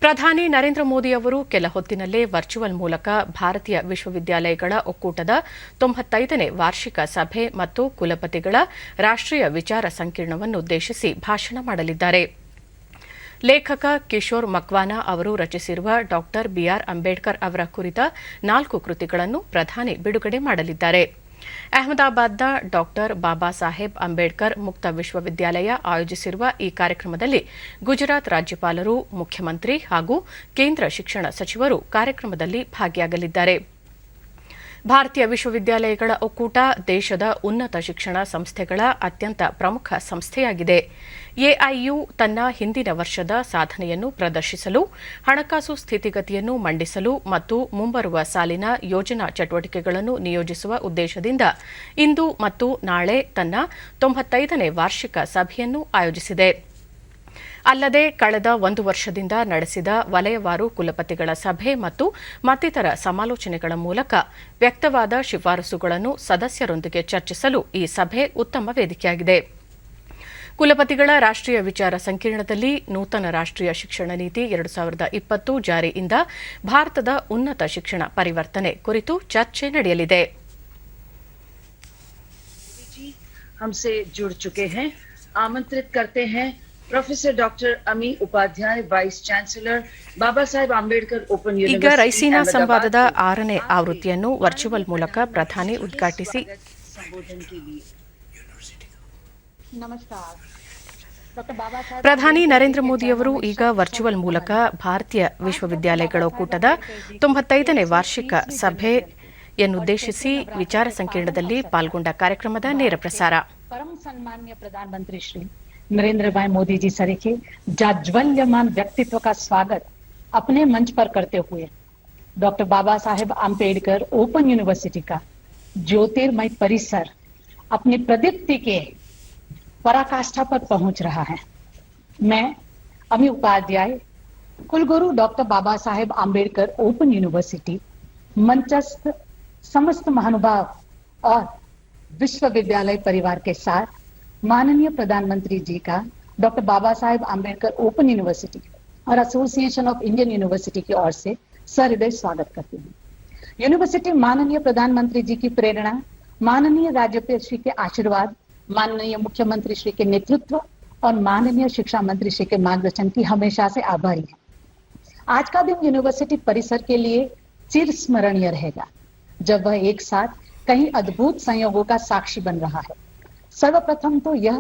ಪ್ರಧಾನಿ ನರೇಂದ್ರ ಮೋದಿ ಅವರು ಕೆಲ ಹೊತ್ತಿನಲ್ಲೇ ವರ್ಚುವಲ್ ಮೂಲಕ ಭಾರತೀಯ ವಿಶ್ವವಿದ್ಯಾಲಯಗಳ ಒಕ್ಕೂಟದ 95ನೇ ವಾರ್ಷಿಕ ಸಭೆ ಮತ್ತು ಕುಲಪತಿಗಳ ರಾಷ್ಟ್ರೀಯ ವಿಚಾರ ಸಂಕಿರಣವನ್ನುದ್ದೇಶಿಸಿ ಭಾಷಣ ಮಾಡಲಿದ್ದಾರೆ. ಲೇಖಕ ಕಿಶೋರ್ ಮಕ್ವಾನಾ ಅವರು ರಚಿಸಿರುವ ಡಾ ಬಿಆರ್ ಅಂಬೇಡ್ಕರ್ ಅವರ ಕುರಿತ 4 ಕೃತಿಗಳನ್ನು ಪ್ರಧಾನಿ ಬಿಡುಗಡೆ ಮಾಡಲಿದ್ದಾರೆ. ಅಹಮದಾಬಾದ್ನ ಡಾ ಬಾಬಾ ಸಾಹೇಬ್ ಅಂಬೇಡ್ಕರ್ ಮುಕ್ತ ವಿಶ್ವವಿದ್ಯಾಲಯ ಆಯೋಜಿಸಿರುವ ಈ ಕಾರ್ಯಕ್ರಮದಲ್ಲಿ ಗುಜರಾತ್ ರಾಜ್ಯಪಾಲರು, ಮುಖ್ಯಮಂತ್ರಿ ಹಾಗೂ ಕೇಂದ್ರ ಶಿಕ್ಷಣ ಸಚಿವರು ಕಾರ್ಯಕ್ರಮದಲ್ಲಿ ಭಾಗಿಯಾಗಲಿದ್ದಾರೆ. ಭಾರತೀಯ ವಿಶ್ವವಿದ್ಯಾಲಯಗಳ ಒಕ್ಕೂಟ ದೇಶದ ಉನ್ನತ ಶಿಕ್ಷಣ ಸಂಸ್ಥೆಗಳ ಅತ್ಯಂತ ಪ್ರಮುಖ ಸಂಸ್ಥೆಯಾಗಿದೆ. ಎಐಯು ತನ್ನ ಹಿಂದಿನ ವರ್ಷದ ಸಾಧನೆಯನ್ನು ಪ್ರದರ್ಶಿಸಲು, ಹಣಕಾಸು ಸ್ಥಿತಿಗತಿಯನ್ನು ಮಂಡಿಸಲು ಮತ್ತು ಮುಂಬರುವ ಸಾಲಿನ ಯೋಜನಾ ಚಟುವಟಿಕೆಗಳನ್ನು ನಿಯೋಜಿಸುವ ಉದ್ದೇಶದಿಂದ ಇಂದು ಮತ್ತು ನಾಳೆ ತನ್ನ 95ನೇ ವಾರ್ಷಿಕ ಸಭೆಯನ್ನು ಆಯೋಜಿಸಿದೆ. ಅಲ್ಲದೆ ಕಳೆದ 1 ವರ್ಷದಿಂದ ನಡೆಸಿದ ವಲಯವಾರು ಕುಲಪತಿಗಳ ಸಭೆ ಮತ್ತು ಮತ್ತಿತರ ಸಮಾಲೋಚನೆಗಳ ಮೂಲಕ ವ್ಯಕ್ತವಾದ ಶಿಫಾರಸುಗಳನ್ನು ಸದಸ್ಯರೊಂದಿಗೆ ಚರ್ಚಿಸಲು ಈ ಸಭೆ ಉತ್ತಮ ವೇದಿಕೆಯಾಗಿದೆ. ಕುಲಪತಿಗಳ ರಾಷ್ಟ್ರೀಯ ವಿಚಾರ ಸಂಕಿರಣದಲ್ಲಿ ನೂತನ ರಾಷ್ಟ್ರೀಯ ಶಿಕ್ಷಣ ನೀತಿ 2020 ಜಾರಿಯಿಂದ ಭಾರತದ ಉನ್ನತ ಶಿಕ್ಷಣ ಪರಿವರ್ತನೆ ಕುರಿತು ಚರ್ಚೆ ನಡೆಯಲಿದೆ. हमसे जुड़ चुके हैं, आमंत्रित करते हैं प्रोफेसर डॉक्टर अमी Upadhyay, vice chancellor, Baba Saheb Ambedkar open university. ಈಗ ರೈಸಿನಾ ಸಂವಾದದ 6ನೇ ಆವೃತ್ತಿಯನ್ನು ವರ್ಚುವಲ್ ಮೂಲಕ ಪ್ರಧಾನಿ ಉದ್ಘಾಟಿಸಿ ಪ್ರಧಾನಿ ನರೇಂದ್ರ ಮೋದಿ ಅವರು ಈಗ ವರ್ಚುವಲ್ ಮೂಲಕ ಭಾರತೀಯ ವಿಶ್ವವಿದ್ಯಾಲಯಗಳ ಒಕ್ಕೂಟದ 95ನೇ ವಾರ್ಷಿಕ ಸಭೆಯನ್ನುದ್ದೇಶಿಸಿ ವಿಚಾರ ಸಂಕಿರಣದಲ್ಲಿ ಪಾಲ್ಗೊಂಡ ಕಾರ್ಯಕ್ರಮದ ನೇರ ಪ್ರಸಾರ. परम सम्मान्य प्रधानमंत्री श्री नरेंद्र भाई मोदी जी सर के जाज्वल्यमान व्यक्तित्व का स्वागत अपने मंच पर करते हुए doctor Baba Saheb Ambedkar open university का ज्योतिर्मय परिसर अपनी प्रदीप्ति के पराकाष्ठा पर पहुंच रहा है. मैं अमी उपाध्याय, कुलगुरु doctor Baba Saheb Ambedkar open university, मंचस्थ समस्त महानुभाव और विश्वविद्यालय परिवार के साथ माननीय प्रधानमंत्री जी का doctor Baba Saheb Ambedkar open university और एसोसिएशन ऑफ इंडियन यूनिवर्सिटी की ओर से सहृदय स्वागत करती हूँ. यूनिवर्सिटी माननीय प्रधानमंत्री जी की प्रेरणा, माननीय राज्यपाल श्री के आशीर्वाद, माननीय मुख्यमंत्री श्री के नेतृत्व और माननीय शिक्षा मंत्री श्री के मार्गदर्शन की हमेशा से आभारी है. आज का दिन यूनिवर्सिटी परिसर के लिए चिरस्मरणीय रहेगा, जब वह एक साथ कई अद्भुत संयोगों का साक्षी बन रहा है. सर्वप्रथम तो यह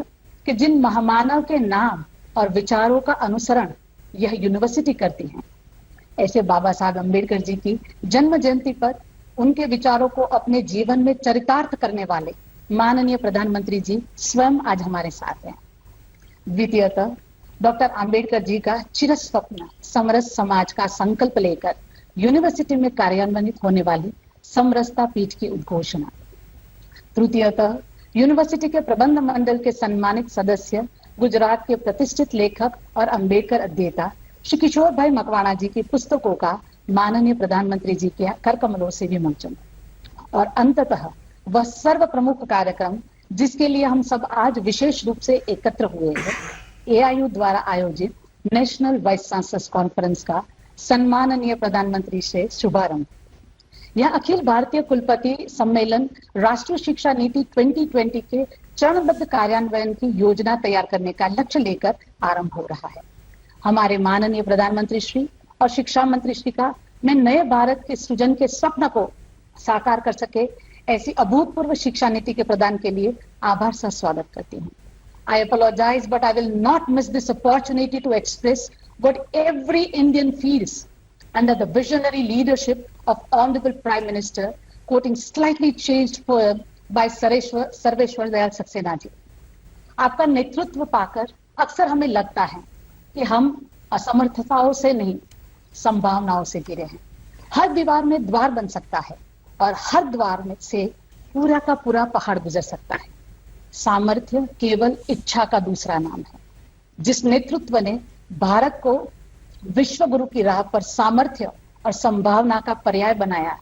कि जिन महामानव के नाम और विचारों का अनुसरण यह यूनिवर्सिटी करती है, ऐसे बाबा साहब अंबेडकर जी की जन्म जयंती पर उनके विचारों को अपने जीवन में चरितार्थ करने वाले माननीय प्रधानमंत्री जी स्वयं आज हमारे साथ हैं. द्वितीयतः डॉक्टर अंबेडकर जी का चिरस्वप्न समरस समाज का संकल्प लेकर यूनिवर्सिटी में कार्यान्वित होने वाली समरसता पीठ की उद्घोषणा. तृतीयतः यूनिवर्सिटी के प्रबंध मंडल के सम्मानित सदस्य, गुजरात के प्रतिष्ठित लेखक और अंबेडकर अध्येता श्री किशोर भाई मकवाना जी की पुस्तकों का माननीय प्रधानमंत्री जी के कर कमलों से विमोचन. और अंततः वह सर्व प्रमुख कार्यक्रम जिसके लिए हम सब आज विशेष रूप से एकत्र हुए हैं, एआईयू द्वारा आयोजित नेशनल वाइस चांसलर्स कॉन्फ्रेंस का सम्माननीय प्रधानमंत्री से शुभारंभ. यह अखिल भारतीय कुलपति सम्मेलन राष्ट्रीय शिक्षा नीति 2020 के चरणबद्ध कार्यान्वयन की योजना तैयार करने का लक्ष्य लेकर आरंभ हो रहा है. हमारे माननीय प्रधानमंत्री श्री और शिक्षा मंत्री श्री का मैं नए भारत के सृजन के स्वप्न को साकार कर सके ऐसी अभूतपूर्व शिक्षा नीति के प्रदान के लिए आभार से स्वागत करती हूँ. I apologize, but I will not miss this opportunity to express what every Indian feels under the visionary leadership of Honorable Prime Minister, quoting slightly changed poem by Sarveshwar Dayal Saxena ji. आपका नेतृत्व पाकर अक्सर हमें लगता है कि हम असमर्थताओं से नहीं, संभावनाओं से घिरे हैं. हर दीवार में द्वार बन सकता है और हर द्वार में से पूरा का पूरा पहाड़ गुजर सकता है. सामर्थ्य केवल इच्छा का दूसरा नाम है. जिस नेतृत्व ने भारत को विश्व गुरु की राह पर सामर्थ्य और संभावना का पर्याय बनाया,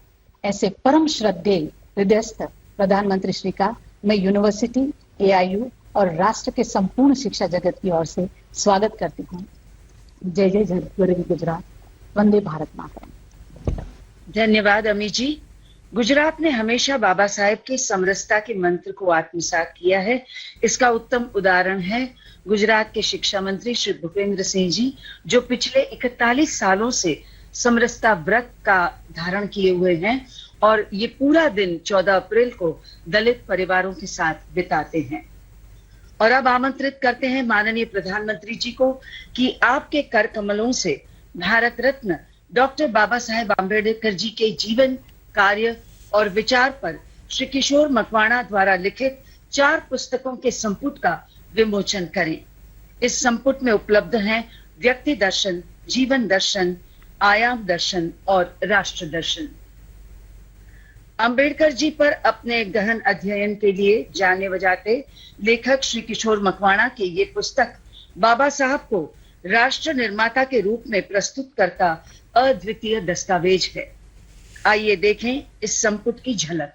ऐसे परम श्रद्धेय हृदयस्थ प्रधानमंत्री श्री का मैं यूनिवर्सिटी, एआईयू और राष्ट्र के संपूर्ण शिक्षा जगत की ओर से स्वागत करती हूँ. जय जय गरवी गुजरात, वंदे भारत मातरम। धन्यवाद अमी जी। गुजरात ने हमेशा बाबा साहेब के समरसता के मंत्र को आत्मसात किया है। इसका उत्तम उदाहरण है गुजरात के शिक्षा मंत्री श्री भूपेंद्र सिंह जी, जो पिछले 41 सालों से समरसता व्रत का धारण किए हुए हैं और ये पूरा दिन 14 अप्रैल को दलित परिवारों के साथ बिताते हैं। और अब आमंत्रित करते हैं माननीय प्रधानमंत्री जी को कि आपके कर कमलों से भारत रत्न डॉक्टर बाबा साहेब आम्बेडकर जी के जीवन, कार्य और विचार पर श्री किशोर मकवाणा द्वारा लिखित 4 पुस्तकों के संपुट का विमोचन करें। इस संपुट में उपलब्ध हैं व्यक्ति दर्शन, जीवन दर्शन, आयाम दर्शन और राष्ट्र दर्शन। अंबेडकर जी पर अपने गहन अध्ययन के लिए जाने बजाते लेखक श्री किशोर मकवाणा की ये पुस्तक बाबा साहब को राष्ट्र निर्माता के रूप में प्रस्तुत करता अद्वितीय दस्तावेज है। आइए देखें इस संपुट की झलक।